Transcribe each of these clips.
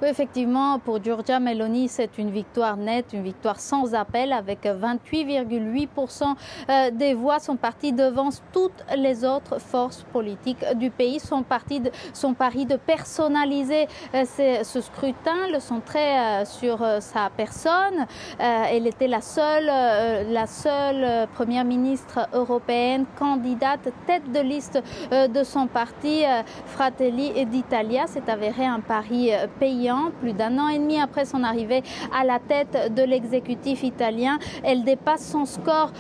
Oui, effectivement, pour Giorgia Meloni, c'est une victoire nette, une victoire sans appel, avec 28,8% des voix. Son parti devance toutes les autres forces politiques du pays. Son pari de personnaliser ce scrutin le centrait sur sa personne. Elle était la seule première ministre européenne candidate tête de liste de son parti Fratelli d'Italia. C'est avéré un pari payant. Plus d'un an et demi après son arrivée à la tête de l'exécutif italien, elle dépasse son score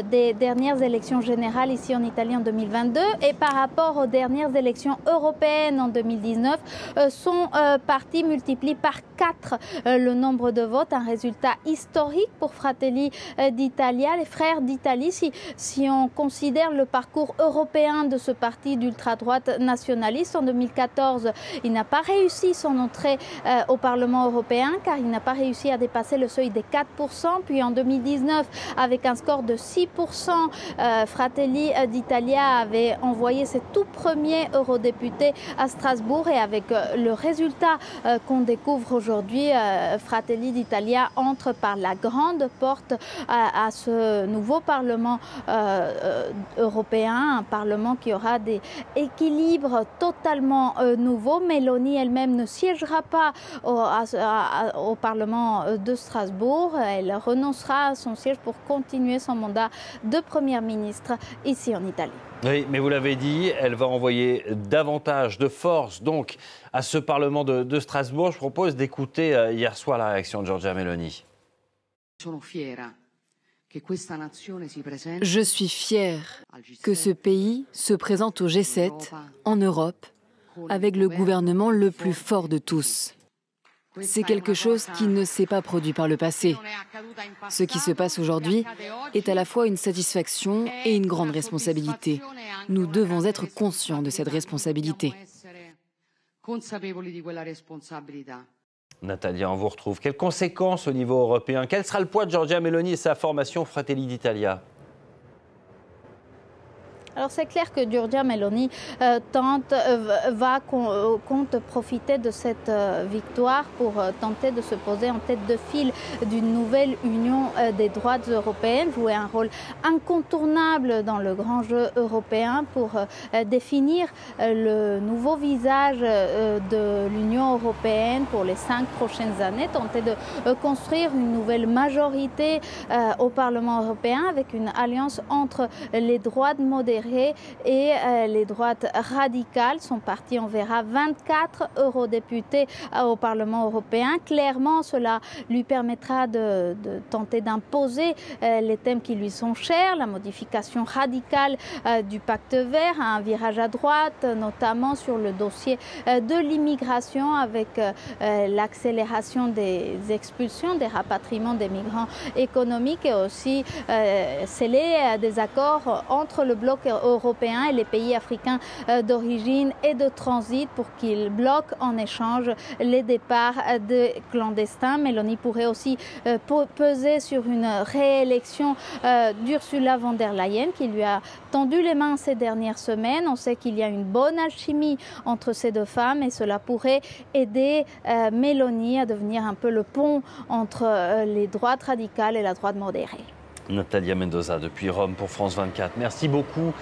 des dernières élections générales ici en Italie en 2022, et par rapport aux dernières élections européennes en 2019, son parti multiplie par 4 le nombre de votes, un résultat historique pour Fratelli d'Italia, les frères d'Italie. Si on considère le parcours européen de ce parti d'ultra-droite nationaliste, en 2014, il n'a pas réussi son entrée au Parlement européen car il n'a pas réussi à dépasser le seuil des 4%. Puis en 2019, avec un score de 6%, Fratelli d'Italia avait envoyé ses tout premiers eurodéputés à Strasbourg, et avec le résultat qu'on découvre aujourd'hui, Fratelli d'Italia entre par la grande porte à ce nouveau Parlement européen, un Parlement qui aura des équilibres totalement nouveaux. Meloni elle-même ne siégera pas au Parlement de Strasbourg. Elle renoncera à son siège pour continuer son mandat de première ministre ici en Italie. Oui, mais vous l'avez dit, elle va envoyer davantage de force donc à ce Parlement de Strasbourg. Je propose d'écouter hier soir la réaction de Giorgia Meloni. Je suis fière que ce pays se présente au G7 en Europe avec le gouvernement le plus fort de tous. C'est quelque chose qui ne s'est pas produit par le passé. Ce qui se passe aujourd'hui est à la fois une satisfaction et une grande responsabilité. Nous devons être conscients de cette responsabilité. Natalia, on vous retrouve. Quelles conséquences au niveau européen? Quel sera le poids de Giorgia Meloni et sa formation Fratelli d'Italia? Alors c'est clair que Giorgia Meloni compte profiter de cette victoire pour tenter de se poser en tête de file d'une nouvelle union des droites européennes, jouer un rôle incontournable dans le grand jeu européen pour définir le nouveau visage de l'Union européenne pour les 5 prochaines années, tenter de construire une nouvelle majorité au Parlement européen avec une alliance entre les droites modérées et les droites radicales. Son parti enverra 24 eurodéputés au Parlement européen. Clairement, cela lui permettra de tenter d'imposer les thèmes qui lui sont chers, la modification radicale du pacte vert, un virage à droite, notamment sur le dossier de l'immigration, avec l'accélération des expulsions, des rapatriements des migrants économiques, et aussi sceller des accords entre le bloc européen et les pays africains d'origine et de transit pour qu'ils bloquent en échange les départs des clandestins. Meloni pourrait aussi peser sur une réélection d'Ursula von der Leyen, qui lui a tendu les mains ces dernières semaines. On sait qu'il y a une bonne alchimie entre ces deux femmes, et cela pourrait aider Meloni à devenir un peu le pont entre les droites radicales et la droite modérée. Natalia Mendoza depuis Rome pour France 24. Merci beaucoup.